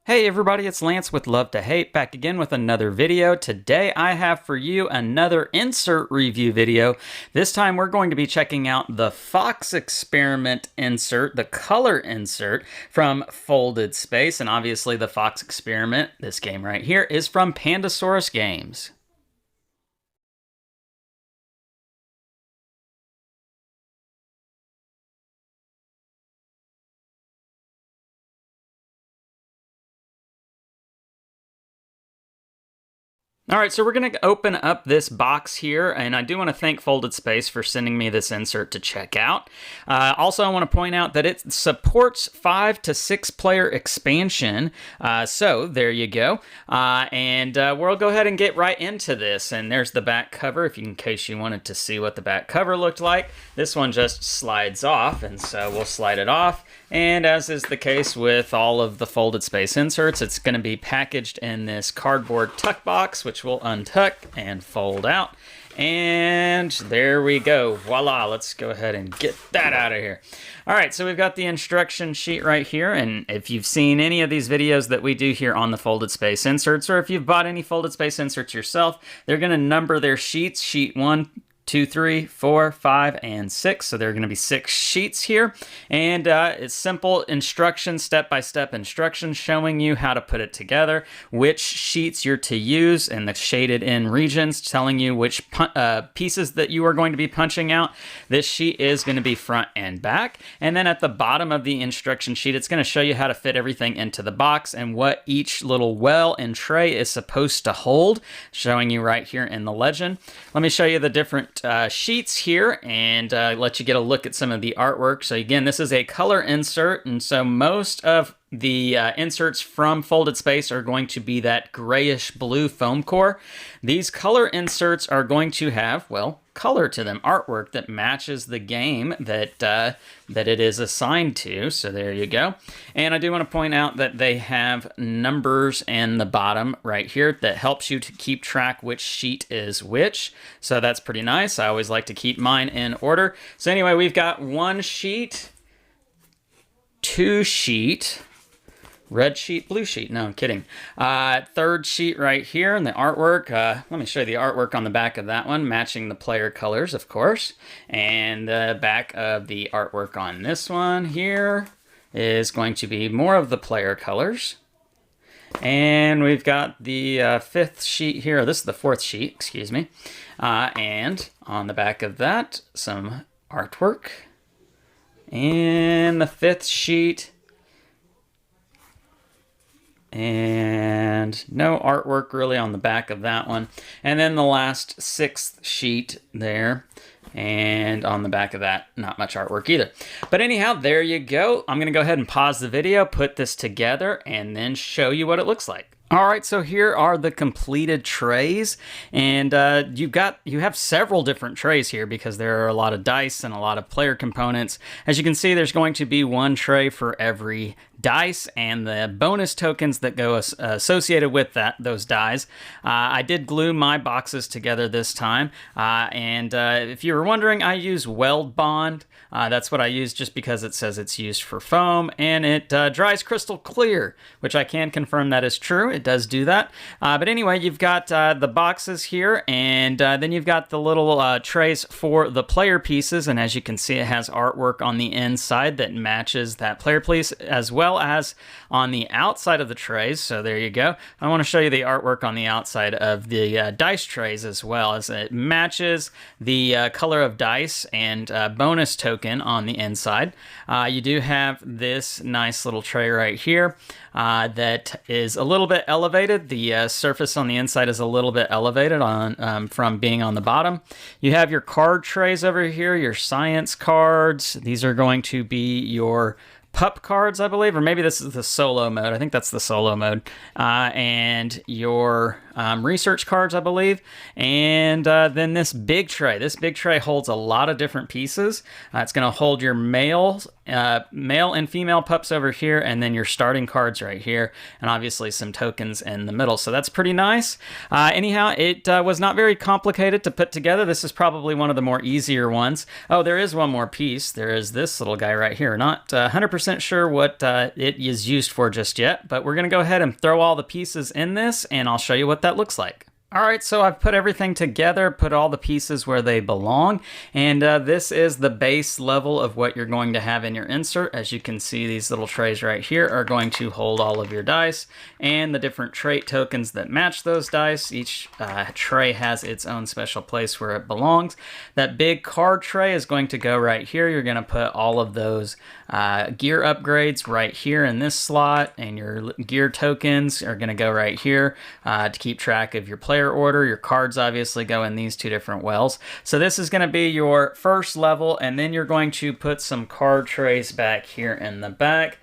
Hey everybody, it's Lance with Love to Hate, back again with another video. Today I have for you another insert review video. This time we're going to be checking out the Fox Experiment insert, the color insert from Folded Space. And obviously the Fox Experiment, this game right here, is from Pandasaurus Games. All right, so we're going to open up this box here, and I do want to thank Folded Space for sending me this insert to check out. Also, I want to point out that it supports 5 to 6 player expansion, so there you go. We'll go ahead and get right into this, and there's the back cover, in case you wanted to see what the back cover looked like. This one just slides off, and so we'll slide it off. And as is the case with all of the Folded Space inserts, it's going to be packaged in this cardboard tuck box, which will untuck and fold out. And there we go. Voila. Let's go ahead and get that out of here. All right, so we've got the instruction sheet right here. And if you've seen any of these videos that we do here on the Folded Space inserts, or if you've bought any Folded Space inserts yourself, they're going to number their sheets, sheet 1, 2, 3, 4, 5, and 6. So there are going to be 6 sheets here. And it's simple instructions, step-by-step instructions showing you how to put it together, which sheets you're to use, and the shaded in regions telling you which pieces that you are going to be punching out. This sheet is going to be front and back. And then at the bottom of the instruction sheet, it's going to show you how to fit everything into the box and what each little well and tray is supposed to hold, showing you right here in the legend. Let me show you the different sheets here and let you get a look at some of the artwork. So again, this is a color insert, and so most of the inserts from Folded Space are going to be that grayish blue foam core. These color inserts are going to have, well, color to them, artwork that matches the game that it is assigned to. So there you go. And I do want to point out that they have numbers in the bottom right here that helps you to keep track which sheet is which. So that's pretty nice. I always like to keep mine in order. So anyway, we've got 1 sheet, 2 sheet, red sheet, blue sheet. No, I'm kidding. 3rd sheet right here, and the artwork. Let me show you the artwork on the back of that one, matching the player colors, of course. And the back of the artwork on this one here is going to be more of the player colors. And we've got the 5th sheet here. This is the 4th sheet, excuse me. And on the back of that, some artwork. And the 5th sheet. And no artwork really on the back of that one. And then the last 6th sheet there. And on the back of that, not much artwork either. But anyhow, there you go. I'm going to go ahead and pause the video, put this together, and then show you what it looks like. All right, so here are the completed trays, and you have several different trays here because there are a lot of dice and a lot of player components. As you can see, there's going to be 1 tray for every dice and the bonus tokens that go associated with those dies. I did glue my boxes together this time, and if you were wondering, I use Weld Bond. That's what I use just because it says it's used for foam, and it dries crystal clear, which I can confirm that is true. It does do that. But anyway, you've got the boxes here, and then you've got the little trays for the player pieces, and as you can see, it has artwork on the inside that matches that player piece, as well as on the outside of the trays. So there you go. I want to show you the artwork on the outside of the dice trays as well, as it matches the color of dice and bonus token on the inside. You do have this nice little tray right here that is a little bit elevated. The surface on the inside is a little bit elevated from being on the bottom. You have your card trays over here, your science cards. These are going to be your pup cards, I believe, or maybe this is the solo mode. I think that's the solo mode. And your research cards, I believe. And then this big tray. This big tray holds a lot of different pieces. It's going to hold your male and female pups over here, and then your starting cards right here, and obviously some tokens in the middle. So that's pretty nice. Anyhow, it was not very complicated to put together. This is probably one of the more easier ones. Oh, there is one more piece. There is this little guy right here. Not 100% sure what it is used for just yet, but we're going to go ahead and throw all the pieces in this, and I'll show you what that looks like. All right, so I've put everything together, put all the pieces where they belong, and this is the base level of what you're going to have in your insert. As you can see, these little trays right here are going to hold all of your dice and the different trait tokens that match those dice. Each tray has its own special place where it belongs. That big card tray is going to go right here. You're going to put all of those gear upgrades right here in this slot, and your gear tokens are going to go right here to keep track of your player order. Your cards obviously go in these two different wells. So this is going to be your first level, and then you're going to put some card trays back here in the back.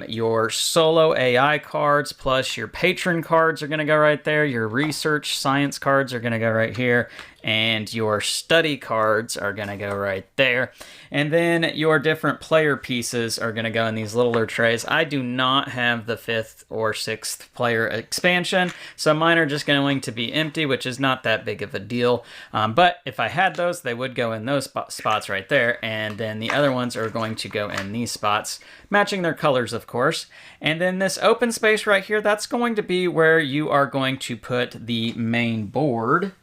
Your solo AI cards plus your patron cards are going to go right there. Your research science cards are going to go right here. And your study cards are going to go right there. And then your different player pieces are going to go in these littler trays. I do not have the 5th or 6th player expansion, so mine are just going to be empty, which is not that big of a deal. But if I had those, they would go in those spots right there. And then the other ones are going to go in these spots, matching their colors, of course. And then this open space right here, that's going to be where you are going to put the main board.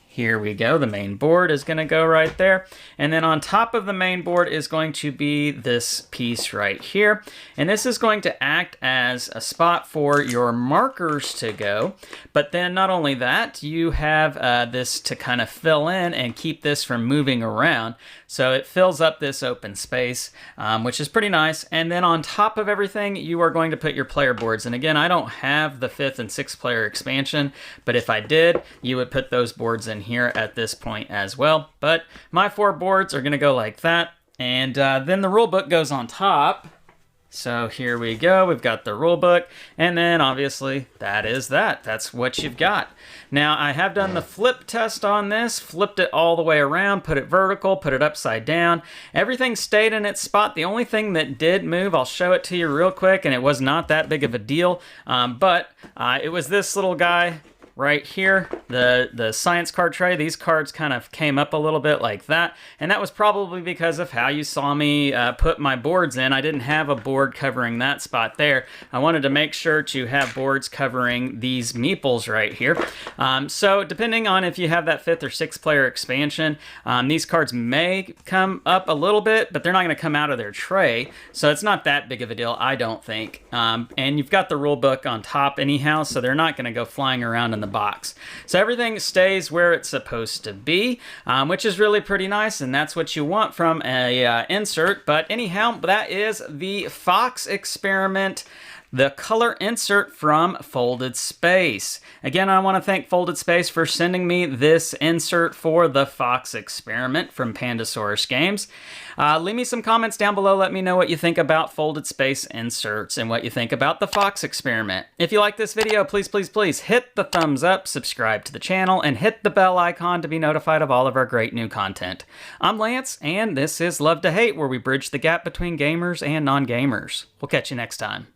Here we go. The main board is going to go right there. And then on top of the main board is going to be this piece right here. And this is going to act as a spot for your markers to go. But then not only that, you have this to kind of fill in and keep this from moving around. So it fills up this open space, which is pretty nice. And then on top of everything, you are going to put your player boards. And again, I don't have the 5th and 6th player expansion, but if I did, you would put those boards in here at this point as well. But my 4 boards are going to go like that. And then the rule book goes on top. So here we go. We've got the rule book, and then obviously that is that. That's what you've got. Now I have done the flip test on this, flipped it all the way around, put it vertical, put it upside down. Everything stayed in its spot. The only thing that did move, I'll show it to you real quick, and it was not that big of a deal, but it was this little guy right here, the science card tray. These cards kind of came up a little bit like that, and that was probably because of how you saw me put my boards in. I didn't have a board covering that spot there. I wanted to make sure to have boards covering these meeples right here. So depending on if you have that 5th or 6th player expansion, these cards may come up a little bit, but they're not going to come out of their tray, so it's not that big of a deal, I don't think. And you've got the rule book on top anyhow, so they're not going to go flying around in the box. So everything stays where it's supposed to be, which is really pretty nice, and that's what you want from a insert. But anyhow, that is the Fox Experiment, the color insert from Folded Space. Again, I want to thank Folded Space for sending me this insert for the Fox Experiment from Pandasaurus Games. Leave me some comments down below. Let me know what you think about Folded Space inserts and what you think about the Fox Experiment. If you like this video, please, please, please hit the thumbs up, subscribe to the channel, and hit the bell icon to be notified of all of our great new content. I'm Lance, and this is Love to Hate, where we bridge the gap between gamers and non-gamers. We'll catch you next time.